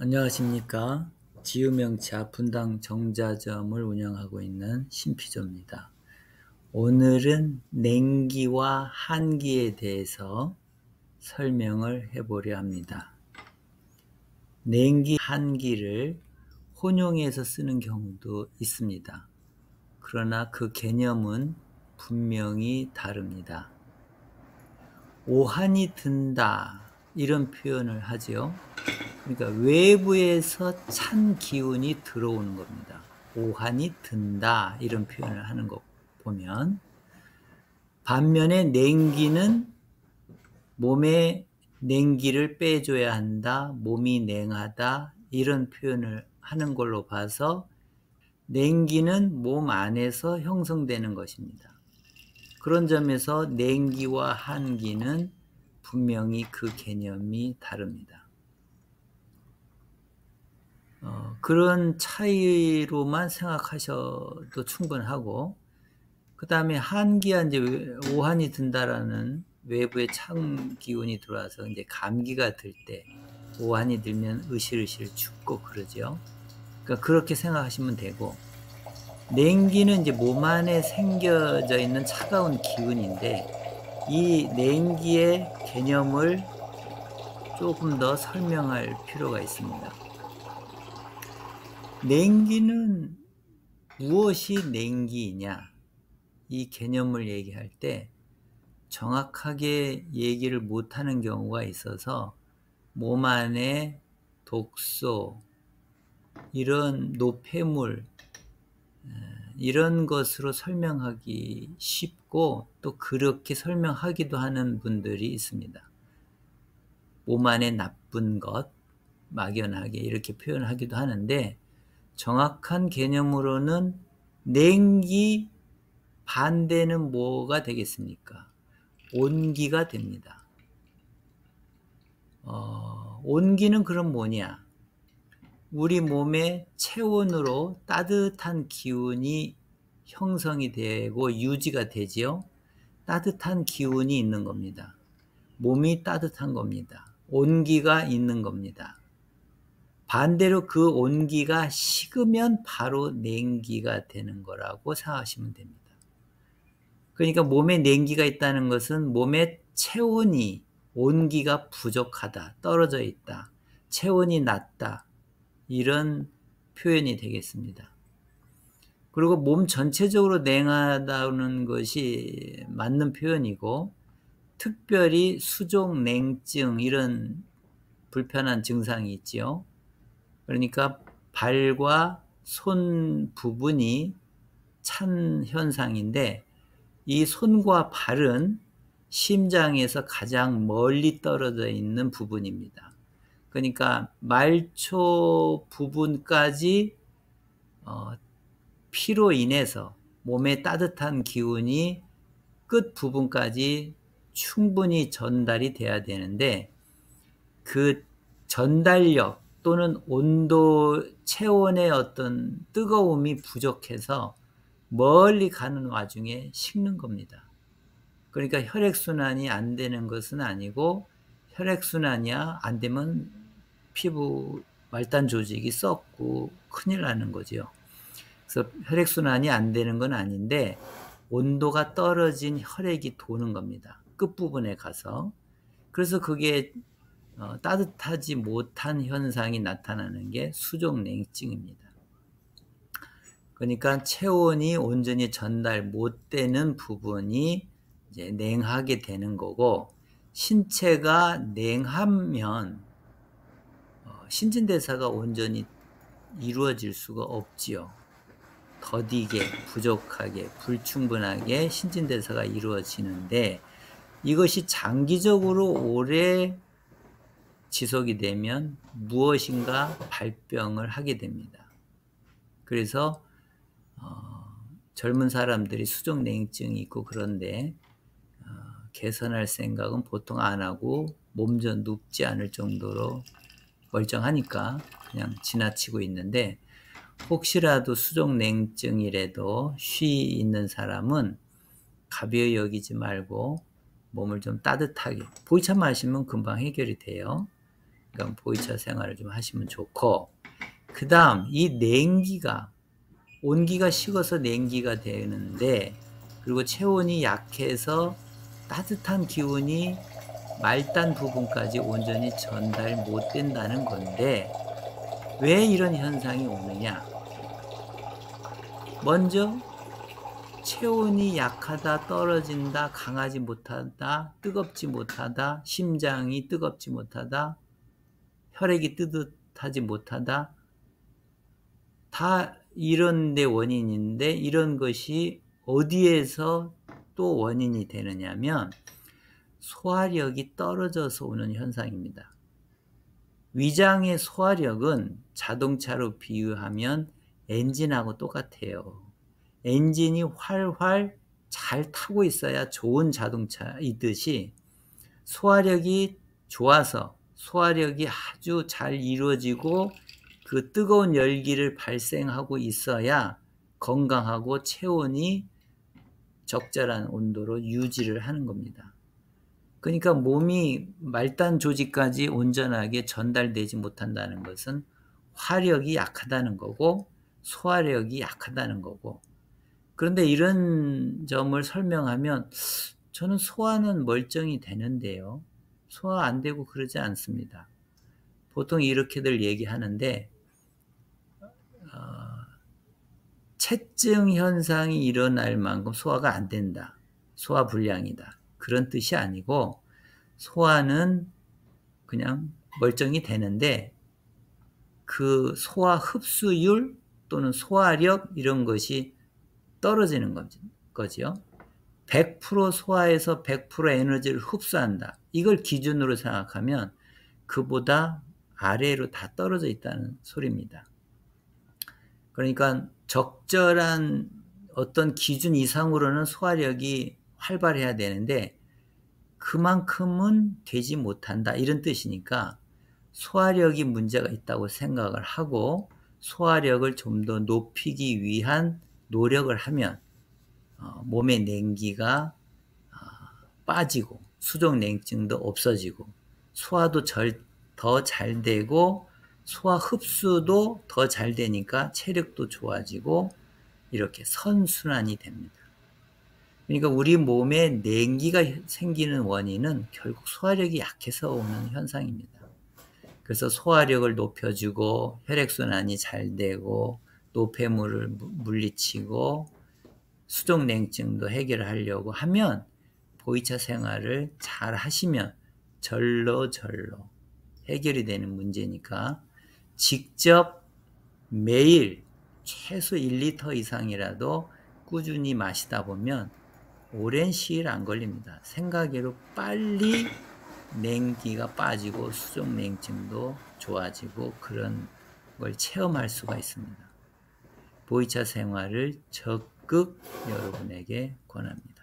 안녕하십니까. 지유명차 분당 정자점을 운영하고 있는 신피조입니다. 오늘은 냉기와 한기에 대해서 설명을 해보려 합니다. 냉기, 한기를 혼용해서 쓰는 경우도 있습니다. 그러나 그 개념은 분명히 다릅니다. 오한이 든다 이런 표현을 하죠. 그러니까 외부에서 찬 기운이 들어오는 겁니다. 오한이 든다 이런 표현을 하는 거 보면, 반면에 냉기는 몸에 냉기를 빼줘야 한다, 몸이 냉하다 이런 표현을 하는 걸로 봐서 냉기는 몸 안에서 형성되는 것입니다. 그런 점에서 냉기와 한기는 분명히 그 개념이 다릅니다. 그런 차이로만 생각하셔도 충분하고, 그 다음에 한기와 이제 오한이 든다라는 외부의 찬 기운이 들어와서 이제 감기가 들 때 오한이 들면 으실으실 춥고 그러죠. 그러니까 그렇게 생각하시면 되고, 냉기는 이제 몸 안에 생겨져 있는 차가운 기운인데, 이 냉기의 개념을 조금 더 설명할 필요가 있습니다. 냉기는 무엇이 냉기이냐, 이 개념을 얘기할 때 정확하게 얘기를 못하는 경우가 있어서 몸 안에 독소, 이런 노폐물, 이런 것으로 설명하기 쉽고 또 그렇게 설명하기도 하는 분들이 있습니다. 몸 안에 나쁜 것, 막연하게 이렇게 표현하기도 하는데, 정확한 개념으로는 냉기 반대는 뭐가 되겠습니까? 온기가 됩니다. 온기는 그럼 뭐냐? 우리 몸의 체온으로 따뜻한 기운이 형성이 되고 유지가 되지요. 따뜻한 기운이 있는 겁니다. 몸이 따뜻한 겁니다. 온기가 있는 겁니다. 반대로 그 온기가 식으면 바로 냉기가 되는 거라고 생각하시면 됩니다. 그러니까 몸에 냉기가 있다는 것은 몸의 체온이, 온기가 부족하다, 떨어져 있다, 체온이 낮다, 이런 표현이 되겠습니다. 그리고 몸 전체적으로 냉하다는 것이 맞는 표현이고, 특별히 수족 냉증 이런 불편한 증상이 있지요. 그러니까 발과 손 부분이 찬 현상인데, 이 손과 발은 심장에서 가장 멀리 떨어져 있는 부분입니다. 그러니까 말초 부분까지 피로 인해서 몸의 따뜻한 기운이 끝 부분까지 충분히 전달이 돼야 되는데, 그 전달력 또는 온도, 체온의 어떤 뜨거움이 부족해서 멀리 가는 와중에 식는 겁니다. 그러니까 혈액순환이 안 되는 것은 아니고, 혈액순환이 안 되면 피부 말단 조직이 썩고 큰일 나는 거죠. 그래서 혈액순환이 안 되는 건 아닌데, 온도가 떨어진 혈액이 도는 겁니다. 끝부분에 가서. 그래서 그게 따뜻하지 못한 현상이 나타나는 게 수족냉증입니다. 그러니까 체온이 온전히 전달 못 되는 부분이 이제 냉하게 되는 거고, 신체가 냉하면 신진대사가 온전히 이루어질 수가 없지요. 더디게, 부족하게, 불충분하게 신진대사가 이루어지는데, 이것이 장기적으로 오래 지속이 되면 무엇인가 발병을 하게 됩니다. 그래서 젊은 사람들이 수족냉증이 있고 그런데 개선할 생각은 보통 안 하고 몸져 눕지 않을 정도로 멀쩡하니까 그냥 지나치고 있는데, 혹시라도 수족냉증이라도 쉬 있는 사람은 가벼이 여기지 말고 몸을 좀 따뜻하게, 보이차 마시면 금방 해결이 돼요. 그러니까 보이차 생활을 좀 하시면 좋고, 그 다음 이 냉기가 온기가 식어서 냉기가 되는데, 그리고 체온이 약해서 따뜻한 기운이 말단 부분까지 온전히 전달 못 된다는 건데, 왜 이런 현상이 오느냐? 먼저 체온이 약하다, 떨어진다, 강하지 못하다, 뜨겁지 못하다, 심장이 뜨겁지 못하다, 혈액이 뜨뜻하지 못하다, 다 이런 데 원인인데, 이런 것이 어디에서 또 원인이 되느냐면 소화력이 떨어져서 오는 현상입니다. 위장의 소화력은 자동차로 비유하면 엔진하고 똑같아요. 엔진이 활활 잘 타고 있어야 좋은 자동차이듯이, 소화력이 좋아서 소화력이 아주 잘 이루어지고 그 뜨거운 열기를 발생하고 있어야 건강하고 체온이 적절한 온도로 유지를 하는 겁니다. 그러니까 몸이 말단 조직까지 온전하게 전달되지 못한다는 것은 화력이 약하다는 거고 소화력이 약하다는 거고, 그런데 이런 점을 설명하면 저는 소화는 멀쩡히 되는데요. 소화 안 되고 그러지 않습니다. 보통 이렇게들 얘기하는데, 체증 현상이 일어날 만큼 소화가 안 된다, 소화 불량이다, 그런 뜻이 아니고, 소화는 그냥 멀쩡히 되는데 그 소화 흡수율 또는 소화력 이런 것이 떨어지는 거지요. 100% 소화해서 100% 에너지를 흡수한다, 이걸 기준으로 생각하면 그보다 아래로 다 떨어져 있다는 소리입니다. 그러니까 적절한 어떤 기준 이상으로는 소화력이 활발해야 되는데 그만큼은 되지 못한다, 이런 뜻이니까 소화력이 문제가 있다고 생각을 하고 소화력을 좀 더 높이기 위한 노력을 하면 몸의 냉기가 빠지고 수족냉증도 없어지고 소화도 더 잘 되고 소화 흡수도 더 잘 되니까 체력도 좋아지고 이렇게 선순환이 됩니다. 그러니까 우리 몸에 냉기가 생기는 원인은 결국 소화력이 약해서 오는 현상입니다. 그래서 소화력을 높여주고 혈액순환이 잘 되고 노폐물을 물리치고 수족냉증도 해결하려고 하면 보이차 생활을 잘 하시면 절로 해결이 되는 문제니까 직접 매일 최소 1리터 이상이라도 꾸준히 마시다 보면 오랜 시일 안 걸립니다. 생각외로 빨리 냉기가 빠지고 수족냉증도 좋아지고 그런 걸 체험할 수가 있습니다. 보이차 생활을 적극 여러분에게 권합니다.